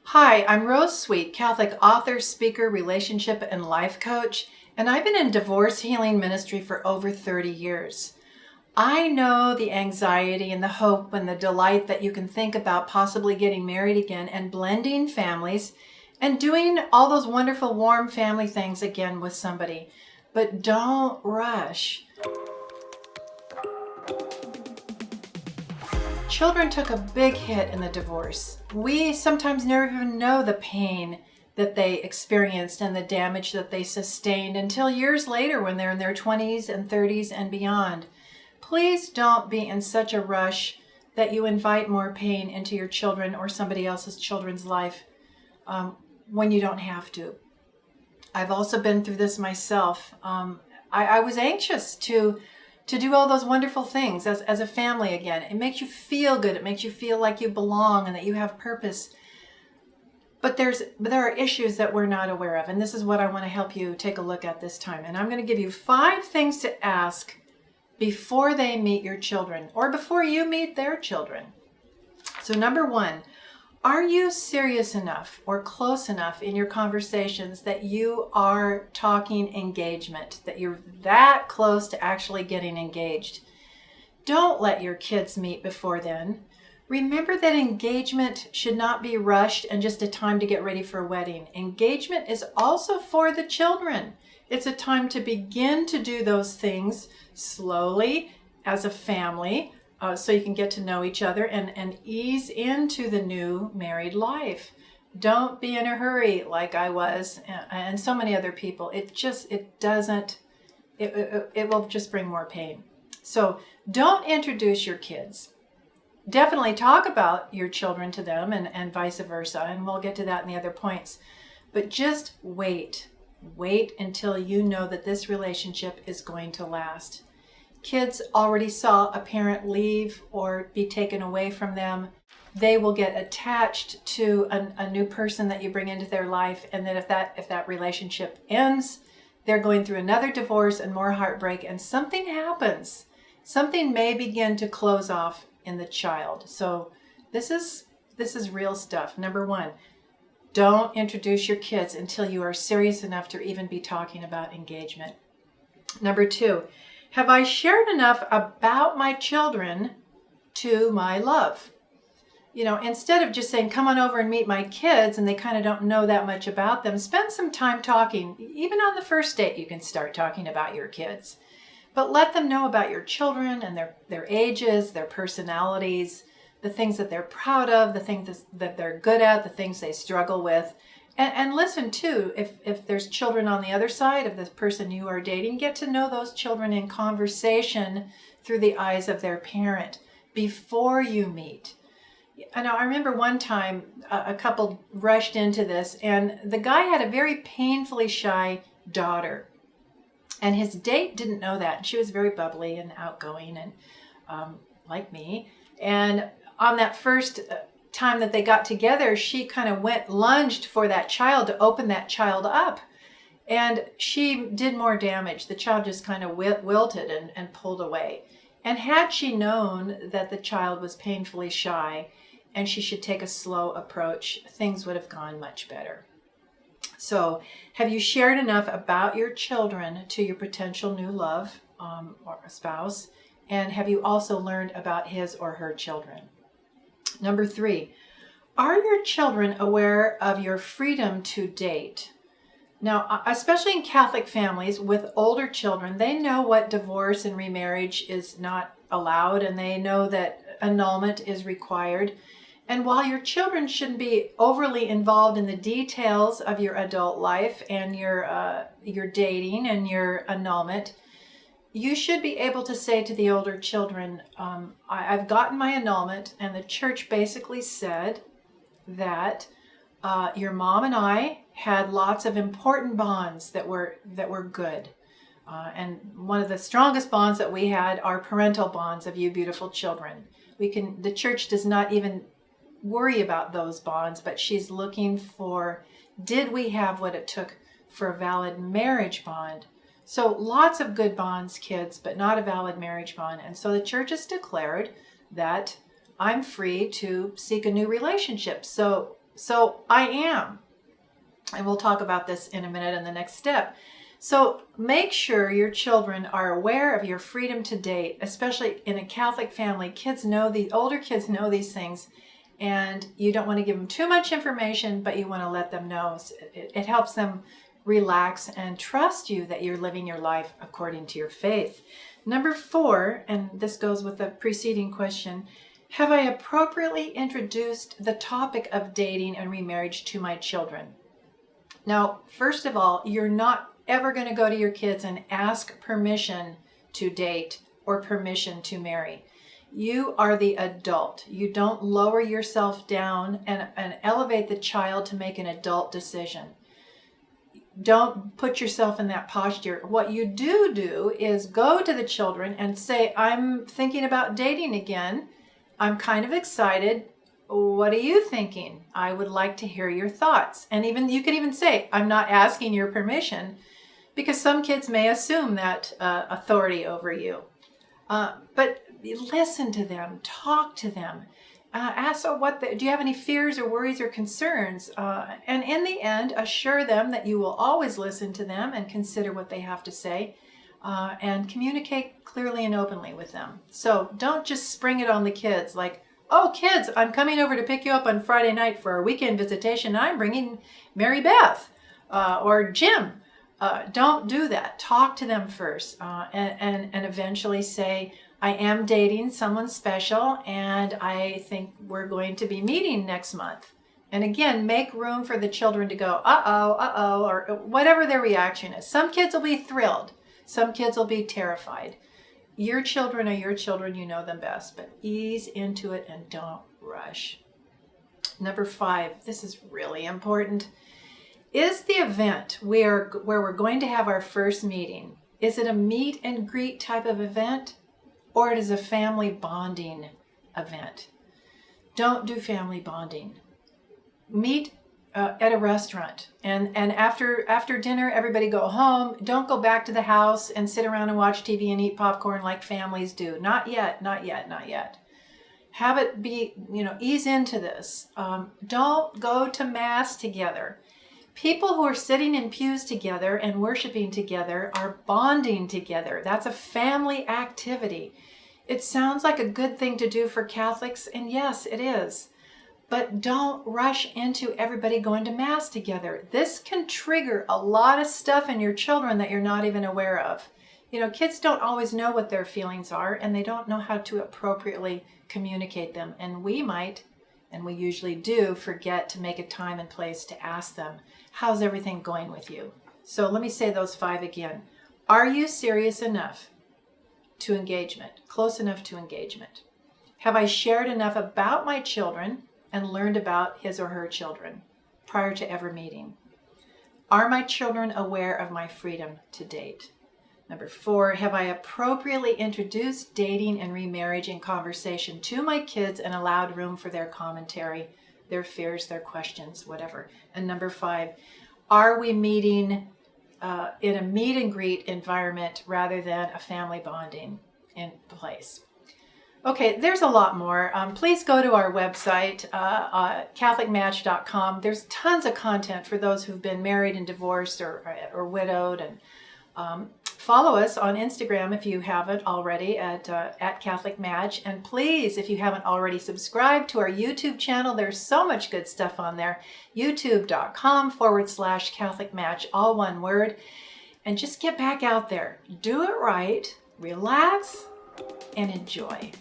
Hi, I'm Rose Sweet, Catholic author, speaker, relationship, and life coach, and I've been in divorce healing ministry for over 30 years. I know the anxiety and the hope and the delight that you can think about possibly getting married again and blending families and doing all those wonderful warm family things again with somebody. But don't rush. Children took a big hit in the divorce. We sometimes never even know the pain that they experienced and the damage that they sustained until years later when they're in their 20s and 30s and beyond. Please don't be in such a rush that you invite more pain into your children or somebody else's children's life when you don't have to. I've also been through this myself. I was anxious to do all those wonderful things as a family again. It makes you feel good. It makes you feel like you belong and that you have purpose. But there are issues that we're not aware of. And this is what I want to help you take a look at this time. And I'm going to give you 5 things to ask before they meet your children or before you meet their children. So number 1, are you serious enough or close enough in your conversations that you are talking engagement, that you're that close to actually getting engaged? Don't let your kids meet before then. Remember that engagement should not be rushed and just a time to get ready for a wedding. Engagement is also for the children. It's a time to begin to do those things slowly as a family, so you can get to know each other and ease into the new married life. Don't be in a hurry like I was and so many other people. It will just bring more pain. So don't introduce your kids. Definitely talk about your children to them and vice versa, and we'll get to that in the other points. But just wait. Wait until you know that this relationship is going to last. Kids already saw a parent leave or be taken away from them. They will get attached to a new person that you bring into their life, and then if that relationship ends, they're going through another divorce and more heartbreak, and something happens. Something may begin to close off in the child. So this is real stuff. Number 1, don't introduce your kids until you are serious enough to even be talking about engagement. Number 2, have I shared enough about my children to my love? Instead of just saying, come on over and meet my kids, and they kind of don't know that much about them, spend some time talking. Even on the first date, you can start talking about your kids. But let them know about your children and their ages, their personalities, the things that they're proud of, the things that they're good at, the things they struggle with. And listen too, if there's children on the other side of this person you are dating, get to know those children in conversation through the eyes of their parent before you meet. I remember one time a couple rushed into this, and the guy had a very painfully shy daughter. And his date didn't know that. She was very bubbly and outgoing and like me. And on that first time that they got together, she kind of lunged for that child to open that child up. And she did more damage. The child just kind of wilted and pulled away. And had she known that the child was painfully shy and she should take a slow approach, things would have gone much better. So have you shared enough about your children to your potential new love or a spouse? And have you also learned about his or her children? Number 3, are your children aware of your freedom to date? Now, especially in Catholic families with older children, they know what divorce and remarriage is not allowed, and they know that annulment is required. And while your children shouldn't be overly involved in the details of your adult life and your dating and your annulment, you should be able to say to the older children, I've gotten my annulment, and the church basically said that your mom and I had lots of important bonds that were good. And one of the strongest bonds that we had are parental bonds of you beautiful children. The church does not even worry about those bonds, but she's looking for, did we have what it took for a valid marriage bond? So lots of good bonds, kids, but not a valid marriage bond. And so the church has declared that I'm free to seek a new relationship. So So I am. And we'll talk about this in a minute in the next step. So make sure your children are aware of your freedom to date, especially in a Catholic family. Older kids know these things, and you don't want to give them too much information, but you want to let them know. It helps them relax and trust you that you're living your life according to your faith. Number 4, and this goes with the preceding question, have I appropriately introduced the topic of dating and remarriage to my children? Now, first of all, you're not ever going to go to your kids and ask permission to date or permission to marry. You are the adult. You don't lower yourself down and elevate the child to make an adult decision. Don't put yourself in that posture. What you do is go to the children and say, I'm thinking about dating again. I'm kind of excited. What are you thinking? I would like to hear your thoughts. And you could even say, I'm not asking your permission, because some kids may assume that authority over you. But listen to them, talk to them, ask do you have any fears or worries or concerns? And in the end, assure them that you will always listen to them and consider what they have to say, and communicate clearly and openly with them. So don't just spring it on the kids like, oh, kids, I'm coming over to pick you up on Friday night for a weekend visitation. I'm bringing Mary Beth or Jim. Don't do that. Talk to them first, and eventually say, I am dating someone special, and I think we're going to be meeting next month. And again, make room for the children to go, uh-oh, or whatever their reaction is. Some kids will be thrilled. Some kids will be terrified. Your children are your children. You know them best, but ease into it and don't rush. Number 5, this is really important. Is the event where we're going to have our first meeting, is it a meet and greet type of event, or it is a family bonding event? Don't do family bonding. Meet at a restaurant, and after dinner, everybody go home. Don't go back to the house and sit around and watch TV and eat popcorn like families do. Not yet. Have it be, ease into this. Don't go to Mass together. People who are sitting in pews together and worshiping together are bonding together. That's a family activity. It sounds like a good thing to do for Catholics, and yes, it is. But don't rush into everybody going to Mass together. This can trigger a lot of stuff in your children that you're not even aware of. Kids don't always know what their feelings are, and they don't know how to appropriately communicate them. And we might, and we usually do, forget to make a time and place to ask them, how's everything going with you? So let me say those 5 again. Are you serious enough to engagement? Close enough to engagement? Have I shared enough about my children and learned about his or her children prior to ever meeting? Are my children aware of my freedom to date? Number 4, have I appropriately introduced dating and remarriage in conversation to my kids and allowed room for their commentary, their fears, their questions, whatever? And number 5, are we meeting in a meet and greet environment rather than a family bonding in place? Okay, there's a lot more. Please go to our website, CatholicMatch.com. There's tons of content for those who've been married and divorced or widowed. And follow us on Instagram if you haven't already at CatholicMatch. And please, if you haven't already subscribed to our YouTube channel, there's so much good stuff on there. YouTube.com/CatholicMatch, all one word. And just get back out there. Do it right, relax, and enjoy.